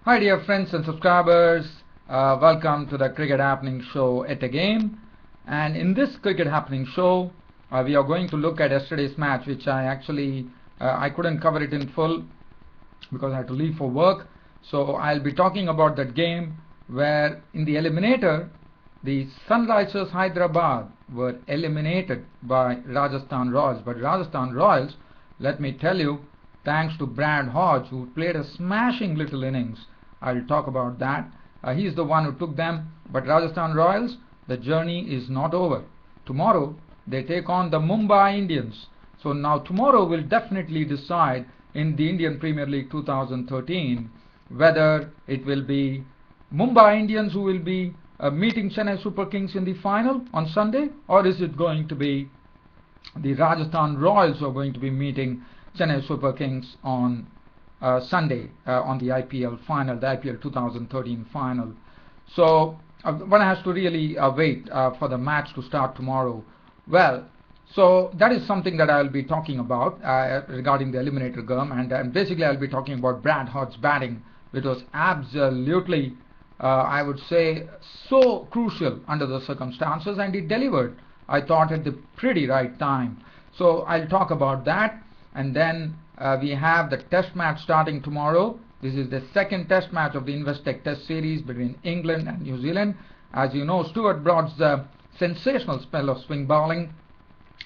Hi dear friends and subscribers, welcome to the Cricket Happening Show yet again. And in this Cricket Happening Show, we are going to look at yesterday's match, which I couldn't cover it in full because I had to leave for work. So I'll be talking about that game where in the Eliminator, the Sunrisers Hyderabad were eliminated by Rajasthan Royals. But Rajasthan Royals, let me tell you, thanks to Brad Hodge, who played a smashing little innings. I'll talk about that. He's the one who took them. But Rajasthan Royals, the journey is not over. Tomorrow, they take on the Mumbai Indians. So now tomorrow will definitely decide in the Indian Premier League 2013 whether it will be Mumbai Indians who will be meeting Chennai Super Kings in the final on Sunday, or is it going to be the Rajasthan Royals who are going to be meeting Chennai Super Kings on Sunday on the IPL final, the IPL 2013 final. So one has to really wait for the match to start tomorrow. Well, so that is something that I'll be talking about regarding the Eliminator game, and basically I'll be talking about Brad Hodge's batting, which was absolutely, I would say, so crucial under the circumstances, and he delivered, I thought, at the pretty right time. So I'll talk about that, and then we have the test match starting tomorrow. This is the second test match of the Investec Test Series between England and New Zealand. As you know, Stuart Broad's sensational spell of swing bowling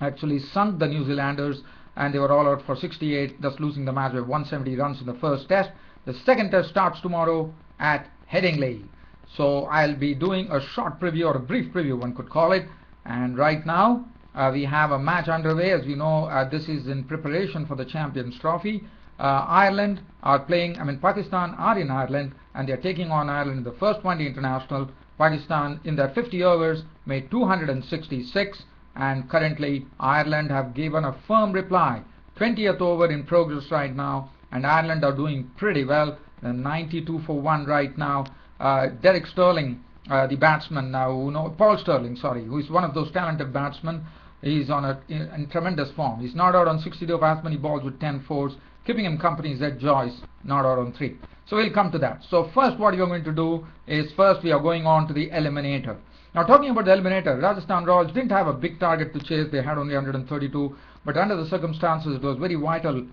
actually sunk the New Zealanders, and they were all out for 68, thus losing the match with 170 runs in the first test. The second test starts tomorrow at Headingley. So I'll be doing a short preview, or a brief preview one could call it. And right now we have a match underway. As you know, this is in preparation for the Champions Trophy. Ireland are playing, Pakistan are in Ireland, and they're taking on Ireland in the first one-day international. Pakistan in their 50 overs made 266, and currently Ireland have given a firm reply. 20th over in progress right now, and Ireland are doing pretty well. 92 for 1 right now. Derek Sterling, the batsman now, Paul Sterling, who is one of those talented batsmen. He's in tremendous form. He's not out on 62 of as many balls with 10 fours. Keeping him company is Ed Joyce, not out on 3. So we'll come to that. So first what you're going to do is we are going on to the Eliminator. Now talking about the Eliminator, Rajasthan Royals didn't have a big target to chase. They had only 132. But under the circumstances, it was very vital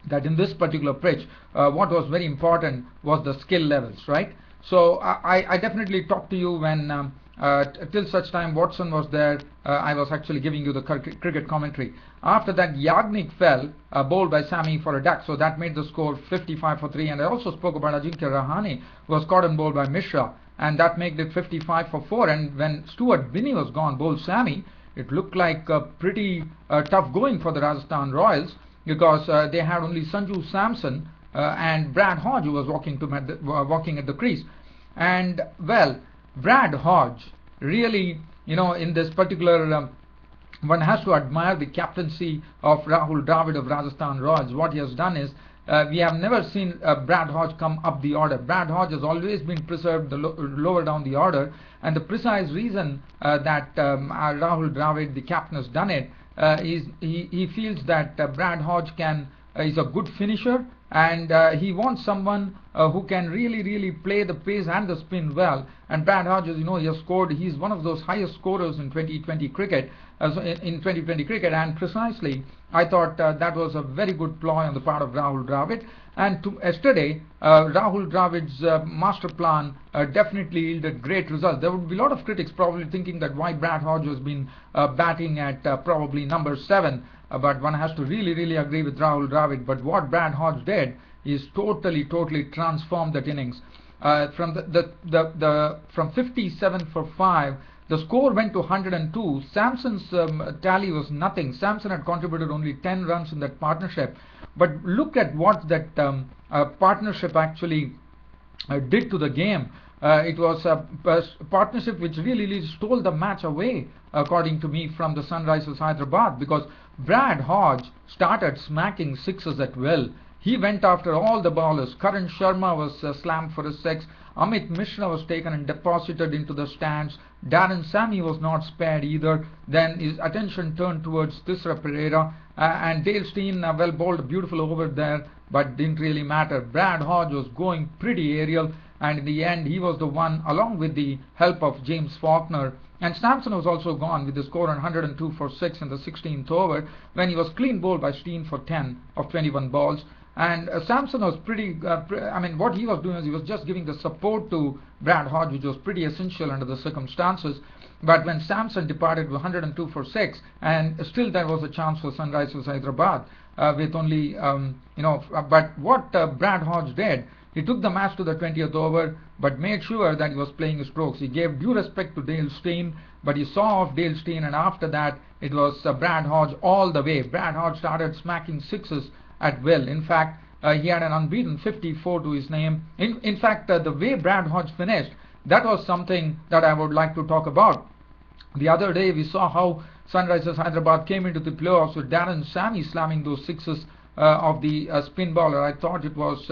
that in this particular pitch, what was very important was the skill levels, right? So I definitely talked to you when till such time Watson was there. I was actually giving you the cricket commentary. After that, Yagnik fell, bowled by Sami for a duck, so that made the score 55 for 3. And I also spoke about Ajinkya Rahane, who was caught and bowled by Mishra, and that made it 55 for 4. And when Stuart Binney was gone, bowled Sami, it looked like pretty tough going for the Rajasthan Royals, because they had only Sanju Samson and Brad Hodge, who was walking at the crease. And well, Brad Hodge really, in this particular, one has to admire the captaincy of Rahul Dravid of Rajasthan Royals. What he has done is, we have never seen Brad Hodge come up the order. Brad Hodge has always been preserved lower down the order, and the precise reason that Rahul Dravid, the captain, has done it is he feels that Brad Hodge is a good finisher, and he wants someone who can really play the pace and the spin well. And Brad Hodge, as you know, he's one of those highest scorers in 2020 cricket, and precisely I thought that was a very good ploy on the part of Rahul Dravid. And yesterday, Rahul Dravid's master plan definitely yielded great results. There would be a lot of critics probably thinking that why Brad Hodge has been batting at probably number 7, but one has to really agree with Rahul Dravid. But what Brad Hodge did is totally transformed that innings. From 57 for 5, the score went to 102. Samson's tally was nothing. Samson had contributed only 10 runs in that partnership. But look at what that partnership actually did to the game. It was a partnership which really stole the match away, according to me, from the Sunrisers Hyderabad, because Brad Hodge started smacking sixes at will. He went after all the bowlers. Karan Sharma was slammed for a 6. Amit Mishra was taken and deposited into the stands. Darren Sammy was not spared either. Then his attention turned towards Tisra Pereira, and Dale Steen well bowled a beautiful over there. but didn't really matter. Brad Hodge was going pretty aerial, and in the end he was the one, along with the help of James Faulkner. And Sampson was also gone with the score on 102 for 6 in the 16th over, when he was clean bowled by Steen for 10 of 21 balls. And Sampson was pretty, what he was doing is he was just giving the support to Brad Hodge, which was pretty essential under the circumstances. But when Sampson departed with 102 for 6, and still there was a chance for Sunrisers Hyderabad with only, but what Brad Hodge did, he took the match to the 20th over, but made sure that he was playing his strokes. He gave due respect to Dale Steyn, but he saw off Dale Steyn, and after that it was Brad Hodge all the way. Brad Hodge started smacking sixes at will. In fact, he had an unbeaten 54 to his name. In fact, the way Brad Hodge finished, that was something that I would like to talk about. The other day we saw how Sunrisers Hyderabad came into the playoffs with Darren Sammy slamming those sixes of the spin bowler. I thought it was,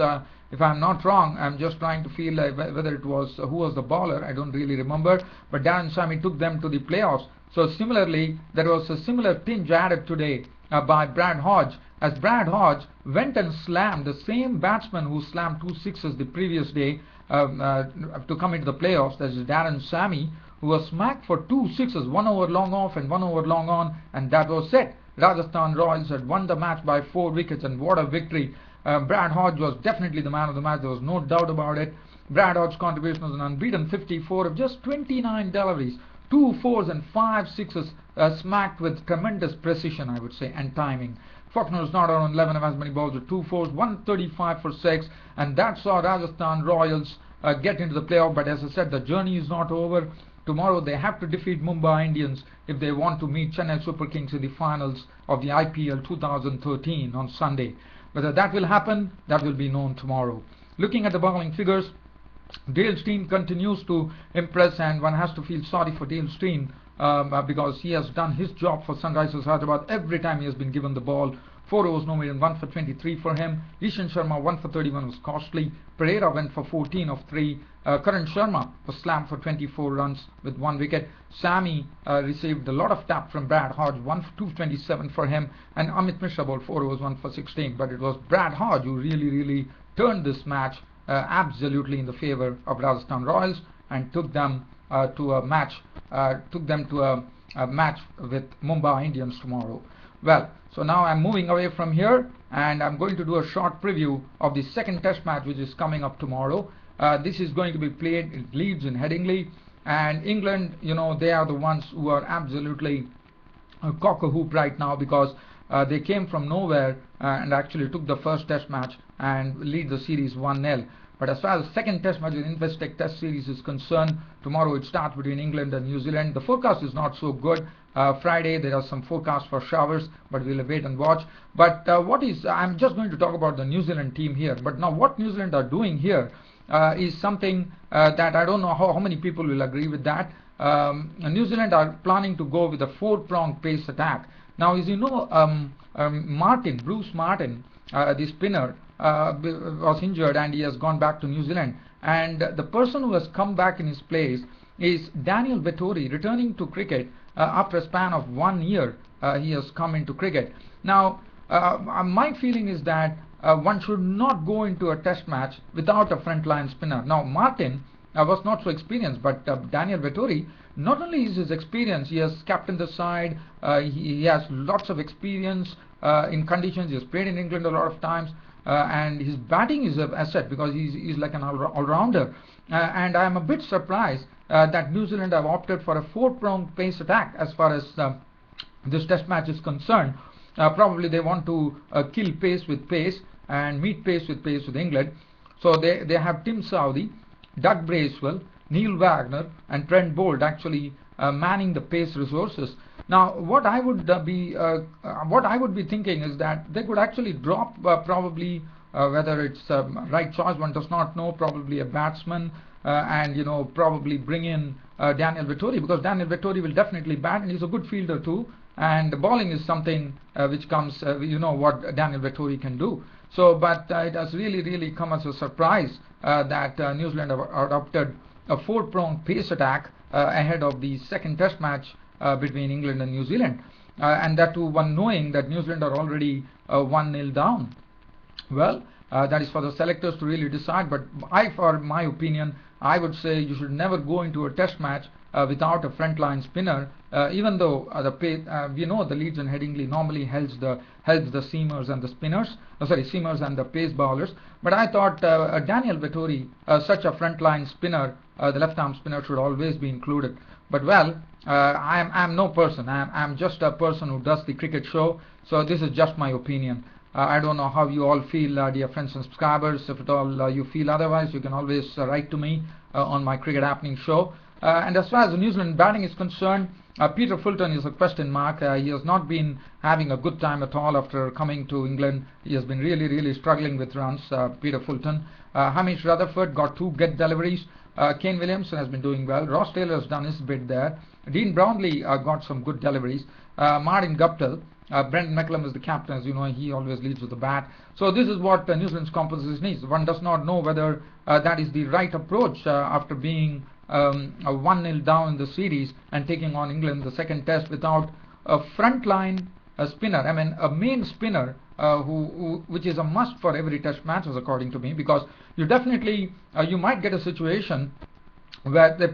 if I'm not wrong, I'm just trying to feel whether it was who was the bowler, I don't really remember, but Darren Sammy took them to the playoffs. So similarly, there was a similar tinge added today by Brad Hodge, as Brad Hodge went and slammed the same batsman who slammed 2 sixes the previous day to come into the playoffs. That is Darren Sammy, who was smacked for 2 sixes, 1 over long off and 1 over long on, and that was it. Rajasthan Royals had won the match by 4 wickets, and what a victory. Brad Hodge was definitely the man of the match, there was no doubt about it. Brad Hodge's contribution was an unbeaten 54 of just 29 deliveries, 2 fours and 5 sixes, smacked with tremendous precision, I would say, and timing. Faulkner was not on 11 of as many balls with 2 fours, 135 for 6, and that saw Rajasthan Royals get into the playoff. But as I said, the journey is not over. Tomorrow they have to defeat Mumbai Indians if they want to meet Chennai Super Kings in the finals of the IPL 2013 on Sunday. Whether that will happen, that will be known tomorrow. Looking at the bowling figures, Dale Steyn continues to impress, and one has to feel sorry for Dale Steyn because he has done his job for Sunrisers Hyderabad every time he has been given the ball. 4 overs no more than 1 for 23 for him. Ishan Sharma 1 for 31 was costly. Pereira went for 14 of 3. Karan Sharma was slammed for 24 runs with 1 wicket. Sammy received a lot of tap from Brad Hodge, 1 for 227 for him, and Amit Mishra bowled 4 overs 1 for 16. But it was Brad Hodge who really turned this match absolutely in the favor of Rajasthan Royals and took them to a match with Mumbai Indians tomorrow. Well, so now I'm moving away from here, and I'm going to do a short preview of the second test match which is coming up tomorrow. This is going to be played in Leeds in Headingley, and England, they are the ones who are absolutely cock-a-hoop right now, because they came from nowhere and actually took the first test match and lead the series 1-0. But as far as the second test match, the Investec Test Series is concerned, tomorrow it starts between England and New Zealand. The forecast is not so good. Friday there are some forecasts for showers, but we'll wait and watch. But I'm just going to talk about the New Zealand team here. But now what New Zealand are doing here is something that I don't know how many people will agree with that. New Zealand are planning to go with a 4-pronged pace attack. Now, as you know, Bruce Martin, the spinner, was injured and he has gone back to New Zealand. And the person who has come back in his place is Daniel Vettori, returning to cricket after a span of 1 year. He has come into cricket. Now, my feeling is that one should not go into a test match without a frontline spinner. Now, Martin was not so experienced, but Daniel Vettori, not only is his experience, he has captained the side, he has lots of experience in conditions, he has played in England a lot of times, and his batting is an asset because he's like an all-rounder. And I'm a bit surprised that New Zealand have opted for a 4-pronged pace attack as far as this test match is concerned. Probably they want to kill pace with pace and meet pace with England. So they have Tim Southee, Doug Bracewell, Neil Wagner and Trent Boult actually manning the pace resources. Now, what I would be thinking is that they could actually drop probably whether it's right choice, one does not know, probably a batsman, and probably bring in Daniel Vettori, because Daniel Vettori will definitely bat and he's a good fielder too. And the bowling is something which comes, what Daniel Vettori can do. So, but it has really come as a surprise that New Zealand have adopted a 4-pronged pace attack ahead of the second test match between England and New Zealand, and that too one knowing that New Zealand are already 1-0 down. Well, That is for the selectors to really decide. But for my opinion, I would say you should never go into a test match without a frontline spinner, even though we know the Leeds and Headingley normally helps the seamers and the spinners, seamers and the pace bowlers. But I thought Daniel Vettori, such a frontline spinner, the left-arm spinner, should always be included. But well, I'm no person. I'm just a person who does the cricket show. So this is just my opinion. I don't know how you all feel, dear friends and subscribers. If at all you feel otherwise, you can always write to me on my Cricket Happening show. And as far as the New Zealand batting is concerned, Peter Fulton is a question mark. He has not been having a good time at all after coming to England. He has been really struggling with runs, Peter Fulton. Hamish Rutherford got 2 good deliveries. Kane Williamson has been doing well. Ross Taylor has done his bit there. Dean Brownlee got some good deliveries. Martin Guptill. Brendan McCullum is the captain, as you know. He always leads with the bat. So this is what New Zealand's composition needs. One does not know whether that is the right approach after being 1-0 down in the series and taking on England the second test without a frontline spinner. I mean, a main spinner which is a must for every test matches, according to me, because you definitely you might get a situation where they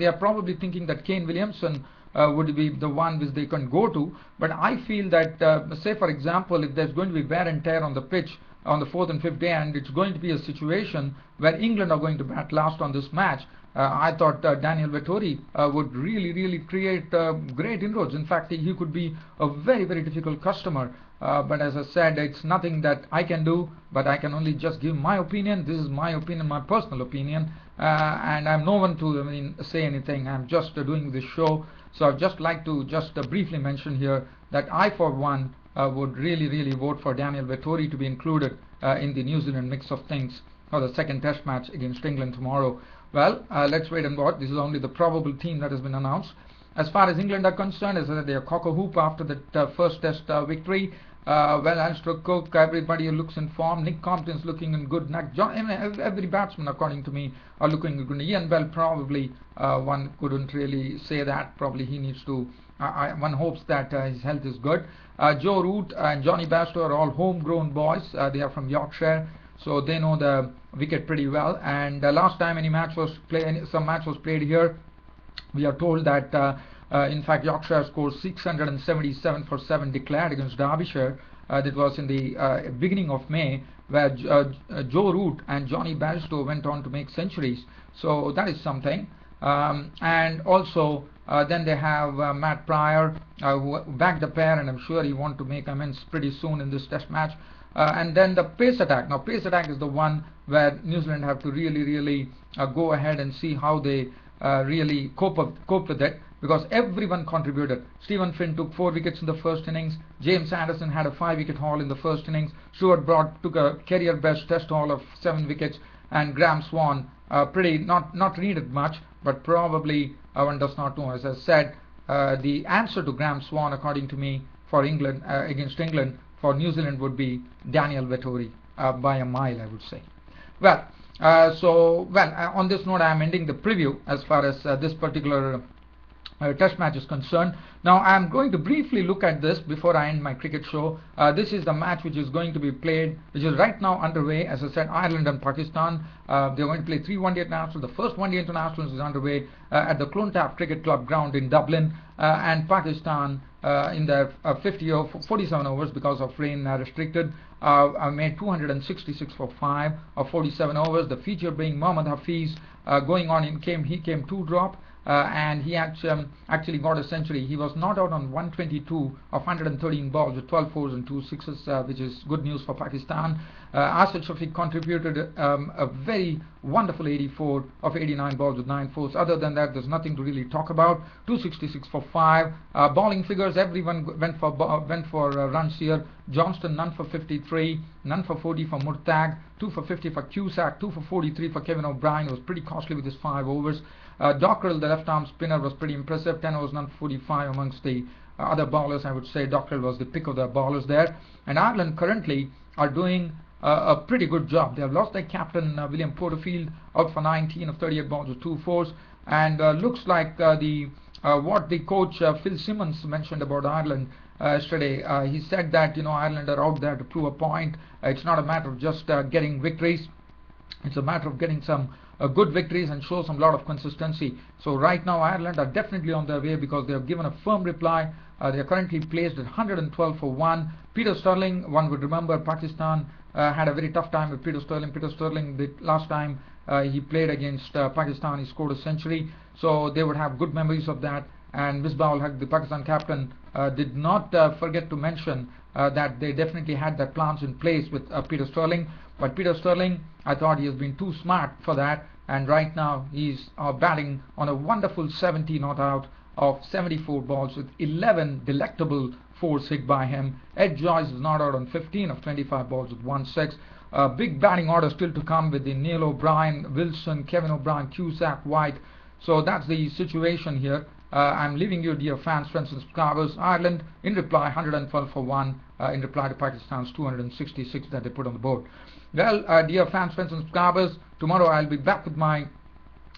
are probably thinking that Kane Williamson would be the one which they can go to. But I feel that say for example, if there's going to be wear and tear on the pitch on the 4th and 5th day, and it's going to be a situation where England are going to bat last on this match, I thought Daniel Vettori would really create great inroads. In fact, he could be a very difficult customer. But as I said, it's nothing that I can do, but I can only just give my opinion. This is my opinion, my personal opinion, and I'm no one to say anything. I'm just doing this show. So I'd just like to briefly mention here that I, for one, would really vote for Daniel Vettori to be included in the New Zealand mix of things for the second test match against England tomorrow. Well, let's wait and watch. This is only the probable team that has been announced. As far as England are concerned, as I said, they are cock-a-hoop after that first test victory. Well, Alistair Cook, everybody looks in form. Nick Compton's looking in good. Every batsman, according to me, are looking good. Ian Bell, probably one couldn't really say that. Probably he needs to. One hopes that his health is good. Joe Root and Johnny Bairstow are all homegrown boys. They are from Yorkshire, so they know the wicket pretty well. And last time some match was played here, we are told that in fact Yorkshire scored 677 for 7 declared against Derbyshire. That was in the beginning of May, where Joe Root and Johnny Bairstow went on to make centuries. So that is something. And also then they have Matt Pryor, who backed the pair, and I'm sure he wants to make amends pretty soon in this test match. And then the pace attack. Now pace attack is the one where New Zealand have to really go ahead and see how they really cope with it, because everyone contributed. Stephen Finn took 4 wickets in the first innings. James Anderson had a 5-wicket haul in the first innings. Stuart Broad took a career best test haul of 7 wickets, and Graham Swan pretty not needed much, but probably one does not know. As I said, the answer to Graham Swan, according to me, for England against England, for New Zealand would be Daniel Vettori by a mile, I would say. Well, on this note, I am ending the preview as far as this particular test match is concerned. Now I am going to briefly look at this before I end my cricket show. This is the match which is going to be played, which is right now underway. As I said, Ireland and Pakistan, they are going to play 3 one-day internationals. The first one-day internationals is underway at the Clontarf Cricket Club ground in Dublin, and Pakistan in their 47 overs, because of rain restricted, made 266 for 5 of 47 overs. The feature being Mohammad Hafiz going on. He came 2 drop. And he actually got a century. He was not out on 122 of 113 balls with 12 fours and 2 sixes, which is good news for Pakistan. Asad Shafiq contributed a very wonderful 84 of 89 balls with 9 fours. Other than that, there's nothing to really talk about. 266 for 5. Bowling figures, everyone went for runs here. Johnston, none for 53, none for 40 for Murtag, 2 for 50 for Cusack, 2 for 43 for Kevin O'Brien. It was pretty costly with his 5 overs. Dockrell, the left-arm spinner, was pretty impressive. 10 overs, none for 45 amongst the other bowlers. I would say Dockrell was the pick of the bowlers there. And Ireland currently are doing a pretty good job. They have lost their captain, William Porterfield, out for 19 of 38 balls with 2 fours. And looks like what the coach Phil Simmons mentioned about Ireland yesterday. He said that Ireland are out there to prove a point. It's not a matter of just getting victories. It's a matter of getting some good victories and show some lot of consistency. So right now Ireland are definitely on their way because they have given a firm reply. They are currently placed at 112 for 1. Peter Sterling, one would remember Pakistan had a very tough time with Peter Sterling. Peter Sterling, the last time he played against Pakistan, he scored a century. So they would have good memories of that. And Misbah ul Haq, the Pakistan captain, did not forget to mention that they definitely had their plans in place with Peter Sterling. But Peter Sterling, I thought he has been too smart for that, and right now he's batting on a wonderful 70 not out of 74 balls with 11 delectable fours hit by him. Ed Joyce is not out on 15 of 25 balls with 1-6. Big batting order still to come with the Neil O'Brien, Wilson, Kevin O'Brien, Cusack, White. So that's the situation here. I'm leaving you, dear fans, friends and subscribers. Ireland in reply 112 for 1 in reply to Pakistan's 266 that they put on the board. Well, dear fans, friends and subscribers, tomorrow I'll be back with my,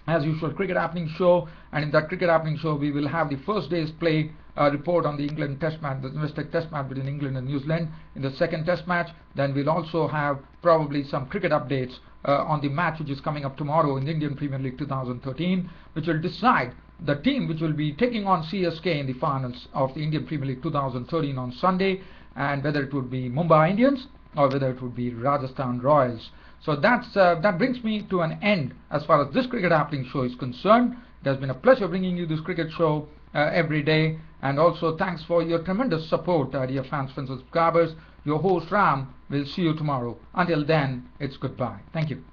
as usual, Cricket Happening show, and in that Cricket Happening show we will have the first day's play report on the England test match, the domestic test match between England and New Zealand in the second test match. Then we'll also have probably some cricket updates on the match which is coming up tomorrow in the Indian Premier League 2013, which will decide the team which will be taking on CSK in the finals of the Indian Premier League 2013 on Sunday, and whether it would be Mumbai Indians or whether it would be Rajasthan Royals. So that brings me to an end as far as this Cricket Happening show is concerned. It has been a pleasure bringing you this cricket show every day, and also thanks for your tremendous support, dear fans, friends and subscribers. Your host Ram will see you tomorrow. Until then, it's goodbye. Thank you.